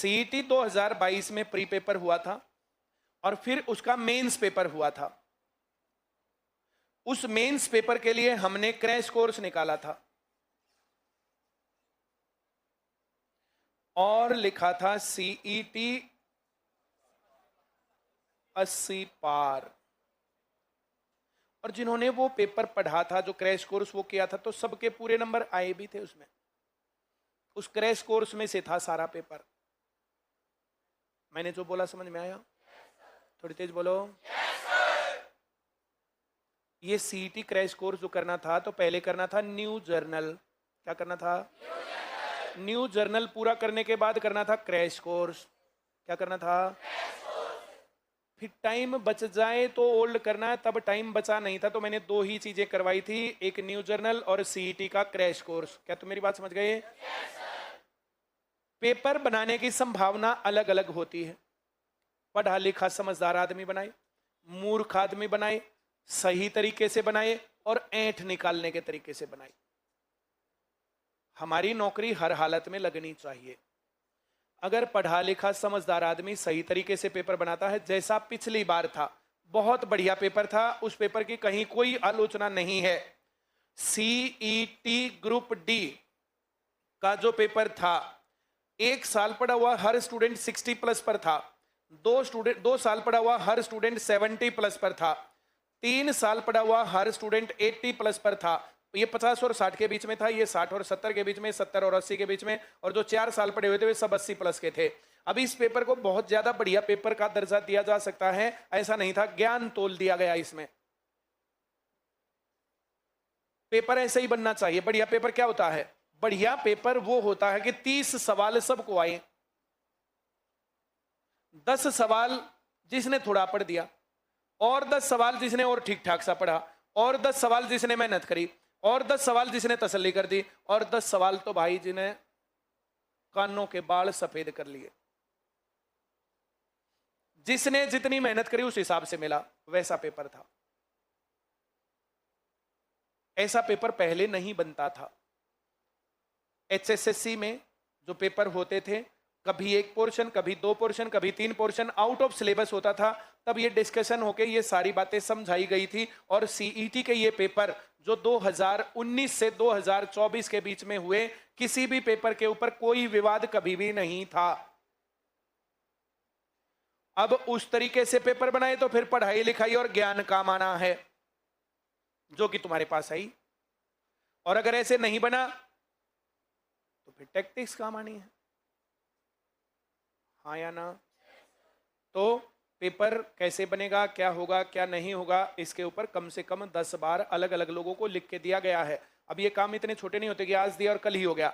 CET 2022 में pre paper हुआ था और फिर उसका मेंस पेपर हुआ था। उस मेंस पेपर के लिए हमने क्रैश कोर्स निकाला था और लिखा था सीईटी 80 पार। और जिन्होंने वो पेपर पढ़ा था, जो क्रैश कोर्स वो किया था, तो सबके पूरे नंबर आए भी थे उसमें। उस क्रैश कोर्स में से था सारा पेपर। मैंने जो बोला समझ में आया? थोड़ी तेज बोलो। ये सीईटी क्रैश कोर्स जो करना था, तो पहले करना था न्यू जर्नल। क्या करना था? न्यू जर्नल पूरा करने के बाद करना था क्रैश कोर्स। क्या करना था? फिर टाइम बच जाए तो ओल्ड करना है, तब टाइम बचा नहीं था तो मैंने दो ही चीजें करवाई थी, एक न्यू जर्नल और सीईटी का क्रैश कोर्स। क्या तुम मेरी बात समझ गए? पेपर बनाने की संभावना अलग अलग होती है। पढ़ा लिखा समझदार आदमी बनाए, मूर्ख आदमी बनाए, सही तरीके से बनाए और ऐंठ निकालने के तरीके से बनाए। हमारी नौकरी हर हालत में लगनी चाहिए। अगर पढ़ा लिखा समझदार आदमी सही तरीके से पेपर बनाता है, जैसा पिछली बार था, बहुत बढ़िया पेपर था, उस पेपर की कहीं कोई आलोचना नहीं है। सीईटी ग्रुप डी का जो पेपर था, 1 साल पढ़ा हुआ हर स्टूडेंट 60 प्लस पर था, 2 साल पढ़ा हुआ हर स्टूडेंट 70 प्लस पर था, 3 साल पढ़ा हुआ हर स्टूडेंट 80 प्लस पर था। ये 50 और 60 के बीच में था, ये 60 और 70 के बीच में, 70 और 80 के बीच में, और जो 4 साल पढ़े हुए थे वे सब 80 प्लस के थे। अभी इस पेपर को बहुत ज्यादा बढ़िया पेपर का दर्जा दिया जा सकता है, ऐसा नहीं था, ज्ञान तोल दिया गया इसमें। पेपर ऐसे ही बनना चाहिए। बढ़िया पेपर क्या होता है? बढ़िया पेपर वो होता है कि 30 सवाल सबको आए, 10 सवाल जिसने थोड़ा पढ़ दिया, और 10 सवाल जिसने और ठीक ठाक सा पढ़ा, और 10 सवाल जिसने मेहनत करी, और 10 सवाल जिसने तसल्ली कर दी, और 10 सवाल तो भाई जिन्हें कानों के बाल सफेद कर लिए। जिसने जितनी मेहनत करी उस हिसाब से मिला, वैसा पेपर था। ऐसा पेपर पहले नहीं बनता था। एचएसएससी में जो पेपर होते थे, कभी 1 पोर्शन, कभी 2 पोर्शन, कभी 3 पोर्शन आउट ऑफ सिलेबस होता था, तब ये डिस्कशन होके ये सारी बातें समझाई गई थी। और सीईटी के ये पेपर जो 2019 से 2024 के बीच में हुए, किसी भी पेपर के ऊपर कोई विवाद कभी भी नहीं था। अब उस तरीके से पेपर बनाए तो फिर पढ़ाई लिखाई और ज्ञान काम आना है, जो कि तुम्हारे पास आई। और अगर ऐसे नहीं बना तो फिर टैक्टिक्स काम आनी है। हाँ या ना? तो पेपर कैसे बनेगा, क्या होगा, क्या नहीं होगा, इसके ऊपर कम से कम 10 बार अलग अलग लोगों को लिख के दिया गया है। अब ये काम इतने छोटे नहीं होते कि आज दिया और कल ही हो गया।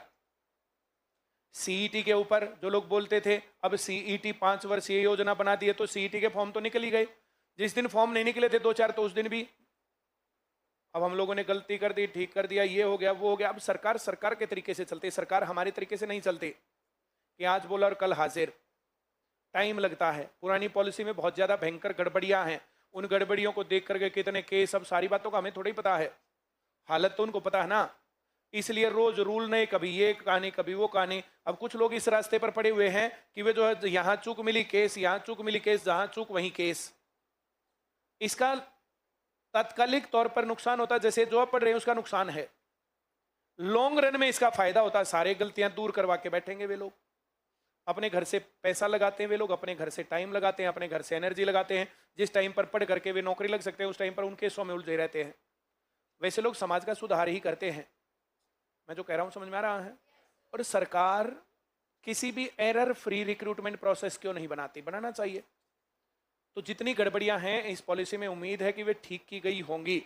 सीईटी के ऊपर जो लोग बोलते थे अब सीईटी 5 वर्षीय योजना बना दी है, तो सीईटी के फॉर्म तो निकल ही गए। जिस दिन फॉर्म नहीं निकले थे 2-4, तो उस दिन भी अब हम लोगों ने गलती कर दी, ठीक कर दिया, ये हो गया, वो हो गया। अब सरकार के तरीके से चलती है, सरकार हमारे तरीके से नहीं चलती कि आज बोला और कल हाजिर। टाइम लगता है। पुरानी पॉलिसी में बहुत ज्यादा भयंकर गड़बड़ियां हैं। उन गड़बड़ियों को देख करके कितने केस, अब सारी बातों का हमें थोड़ी पता है, हालत तो उनको पता है ना। इसलिए रोज रूल नए, कभी ये कहानी कभी वो कहानी। अब कुछ लोग इस रास्ते पर पड़े हुए हैं कि वे जो है यहां चूक मिली केस, यहां चूक मिली केस, जहां चूक वहीं केस। इसका तात्कालिक तौर पर नुकसान होता है, जैसे जो पढ़ रहे हैं उसका नुकसान है। लॉन्ग रन में इसका फायदा होता है, सारे गलतियां दूर करवा के बैठेंगे वे लोग। अपने घर से पैसा लगाते हैं वे लोग, अपने घर से टाइम लगाते हैं, अपने घर से एनर्जी लगाते हैं। जिस टाइम पर पढ़ करके वे नौकरी लग सकते हैं, उस टाइम पर उनके केसों में उलझे रहते हैं। वैसे लोग समाज का सुधार ही करते हैं। मैं जो कह रहा हूं समझ में आ रहा है? और सरकार किसी भी एरर फ्री रिक्रूटमेंट प्रोसेस क्यों नहीं बनाती? बनाना चाहिए। तो जितनी गड़बड़ियां हैं इस पॉलिसी में, उम्मीद है कि वे ठीक की गई होंगी।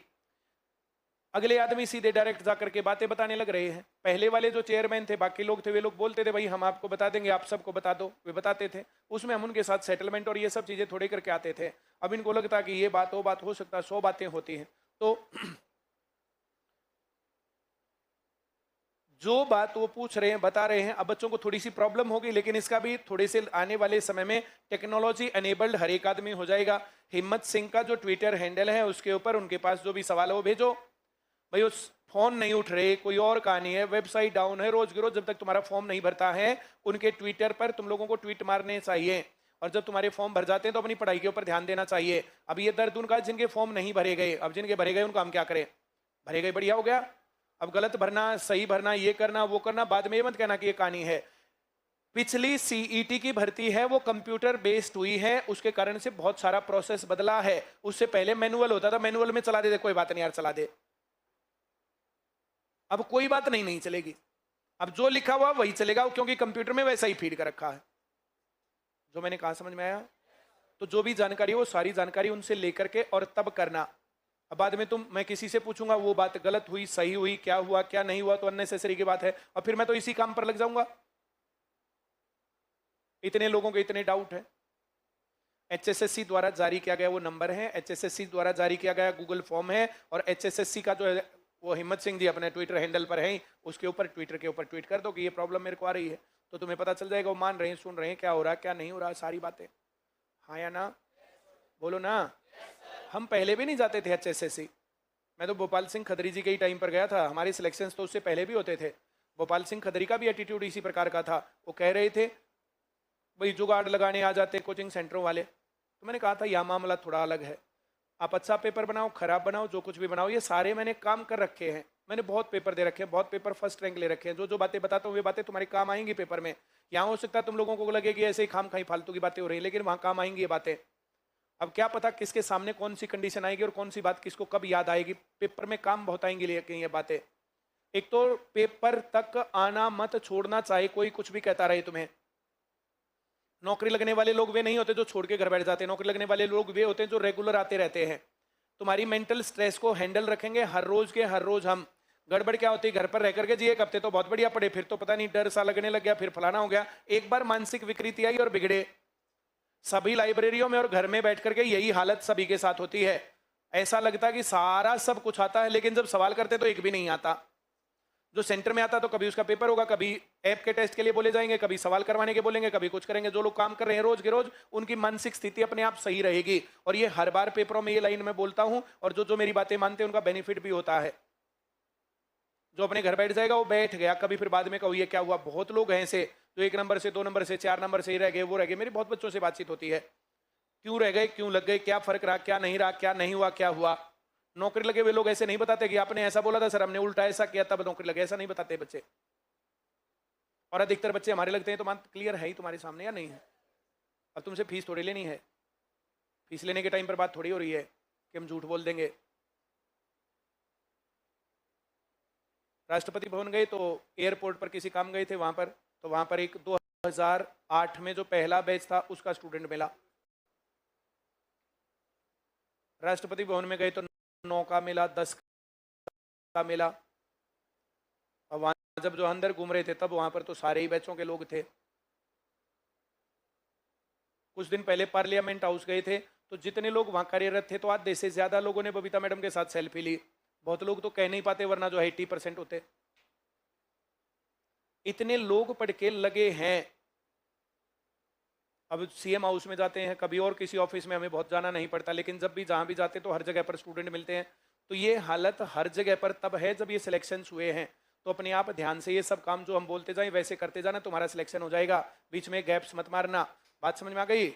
अगले आदमी सीधे डायरेक्ट जाकर के बातें बताने लग रहे हैं। पहले वाले जो चेयरमैन थे, बाकी लोग थे, वे लोग बोलते थे भाई हम आपको बता देंगे, आप सबको बता दो, वे बताते थे। उसमें हम उनके साथ सेटलमेंट और ये सब चीजें थोड़े करके आते थे। अब इनको लगता कि ये बात वो बात हो सकता है, 100 बातें होती हैं। तो जो बात वो पूछ रहे हैं, बता रहे हैं। अब बच्चों को थोड़ी सी प्रॉब्लम होगी, लेकिन इसका भी थोड़े से आने वाले समय में टेक्नोलॉजी एनेबल्ड हर एक आदमी हो जाएगा। हिम्मत सिंह का जो ट्विटर हैंडल है उसके ऊपर उनके पास जो भी सवाल है वो भेजो। भाई उस फोन नहीं उठ रहे, कोई और कहानी है, वेबसाइट डाउन है, रोज के रोज जब तक तुम्हारा फॉर्म नहीं भरता है उनके ट्विटर पर तुम लोगों को ट्वीट मारने चाहिए, और जब तुम्हारे फॉर्म भर जाते हैं तो अपनी पढ़ाई के ऊपर ध्यान देना चाहिए। अब ये दर्द उनका जिनके फॉर्म नहीं भरे गए, अब जिनके भरे गए उनका हम क्या करें? भरे गए बढ़िया हो गया, अब गलत भरना सही भरना, ये करना वो करना, बाद में ये मत कहना कि ये कहानी है। पिछली सीईटी की भर्ती है वो कंप्यूटर बेस्ड हुई है, उसके कारण से बहुत सारा प्रोसेस बदला है। उससे पहले मैनुअल होता था, मैनुअल में चला दे, कोई बात नहीं यार चला दे, अब कोई बात नहीं, नहीं चलेगी। अब जो लिखा हुआ वही चलेगा, क्योंकि कंप्यूटर में वैसा ही फीड कर रखा है। जो मैंने कहा समझ में आया? तो जो भी जानकारी है वो सारी जानकारी उनसे लेकर के और तब करना। अब बाद में मैं किसी से पूछूंगा वो बात गलत हुई सही हुई, क्या हुआ क्या नहीं हुआ, तो अननेसेसरी की बात है, और फिर मैं तो इसी काम पर लग जाऊंगा। इतने लोगों के इतने डाउट है। एचएसएससी द्वारा जारी किया गया वो नंबर है, एचएसएससी द्वारा जारी किया गया गूगल फॉर्म है, और एचएसएससी का जो है वो हिम्मत सिंह जी अपने ट्विटर हैंडल पर है, उसके ऊपर ट्विटर के ऊपर ट्वीट कर दो कि ये प्रॉब्लम मेरे को आ रही है, तो तुम्हें पता चल जाएगा वो मान रहे हैं, सुन रहे हैं, क्या हो रहा है क्या नहीं हो रहा, सारी बातें। हाँ या ना? बोलो ना। हम पहले भी नहीं जाते थे एचएसएससी, मैं तो भोपाल सिंह खदरी जी के ही टाइम पर गया था, हमारे सिलेक्शन तो उससे पहले भी होते थे। भोपाल सिंह खदरी का भी एटीट्यूड इसी प्रकार का था, वो कह रहे थे भाई जुगाड़ लगाने आ जाते कोचिंग सेंटरों वाले, तो मैंने कहा था यह मामला थोड़ा अलग है, आप अच्छा पेपर बनाओ खराब बनाओ जो कुछ भी बनाओ, ये सारे मैंने काम कर रखे हैं, मैंने बहुत पेपर दे रखे हैं, बहुत पेपर फर्स्ट रैंक ले रखे हैं, जो जो बातें बताता हूँ वे बातें तुम्हारे काम आएंगी पेपर में। यहाँ हो सकता है तुम लोगों को लगे कि ऐसे ही खाम खाई फालतू की बातें हो रही है, लेकिन वहाँ काम आएंगी ये बातें। अब क्या पता किसके सामने कौन सी कंडीशन आएगी और कौन सी बात किसको कब याद आएगी, पेपर में काम बहुत आएंगी लेकिन ये बातें। एक तो पेपर तक आना मत छोड़ना, चाहे कोई कुछ भी कहता रहे तुम्हें। नौकरी लगने वाले लोग वे नहीं होते जो छोड़ के घर बैठ जाते हैं, नौकरी लगने वाले लोग वे होते हैं जो रेगुलर आते रहते हैं। तुम्हारी मेंटल स्ट्रेस को हैंडल रखेंगे हर रोज के हर रोज हम। गड़बड़ क्या होती है, घर पर रह करके जी एक हफ्ते तो बहुत बढ़िया पढ़े, फिर तो पता नहीं डर सा लगने लग गया, फिर फलाना हो गया, एक बार मानसिक विकृति आई और बिगड़े। सभी लाइब्रेरियों में और घर में बैठ करके यही हालत सभी के साथ होती है। ऐसा लगता है कि सारा सब कुछ आता है, लेकिन जब सवाल करते तो एक भी नहीं आता। जो सेंटर में आता तो कभी उसका पेपर होगा, कभी ऐप के टेस्ट के लिए बोले जाएंगे, कभी सवाल करवाने के बोलेंगे, कभी कुछ करेंगे। जो लोग काम कर रहे हैं रोज के रोज उनकी मानसिक स्थिति अपने आप सही रहेगी, और ये हर बार पेपरों में ये लाइन में बोलता हूं, और जो जो मेरी बातें मानते हैं उनका बेनिफिट भी होता है। जो अपने घर बैठ जाएगा वो बैठ गया, कभी फिर बाद में कहो ये क्या हुआ। बहुत लोग हैं ऐसे जो 1 नंबर से 2 नंबर से 4 नंबर से ही रह गए, वो रह गए। मेरी बहुत बच्चों से बातचीत होती है, क्यों रह गए, क्यों लग गए, क्या फर्क रहा, क्या नहीं रहा, क्या नहीं हुआ, क्या हुआ। नौकरी लगे हुए लोग ऐसे नहीं बताते कि आपने ऐसा बोला था सर, हमने उल्टा ऐसा किया तब नौकरी लगे, ऐसा नहीं बताते बच्चे। और अधिकतर बच्चे हमारे लगते हैं तो मान क्लियर है ही तुम्हारे सामने या नहीं है। अब तुमसे फीस थोड़ी लेनी है, फीस लेने के टाइम पर बात थोड़ी हो रही है कि हम झूठ बोल देंगे। राष्ट्रपति भवन गए तो एयरपोर्ट पर किसी काम गए थे वहां पर, तो वहां पर एक 2008 में जो पहला बैच था उसका स्टूडेंट मिला। राष्ट्रपति भवन में गए तो 9 का मिला, 10 का मिला, और वहां जब जो अंदर घूम रहे थे तब वहां पर तो सारे ही बैचों के लोग थे। कुछ दिन पहले पार्लियामेंट हाउस गए थे तो जितने लोग वहां कार्यरत थे तो आधे से ज्यादा लोगों ने बबीता मैडम के साथ सेल्फी ली। बहुत लोग तो कह नहीं पाते, वरना जो है 80% होते। इतने लोग पढ़ के लगे हैं। अब सीएम हाउस में जाते हैं, कभी और किसी ऑफिस में हमें बहुत जाना नहीं पड़ता, लेकिन जब भी जहां भी जाते तो हर जगह पर स्टूडेंट मिलते हैं। तो ये हालत हर जगह पर तब है जब ये सिलेक्शन हुए हैं। तो अपने आप ध्यान से ये सब काम जो हम बोलते जाएं वैसे करते जाना, तुम्हारा सिलेक्शन हो जाएगा। बीच में गैप्स मत मारना। बात समझ में आ गई?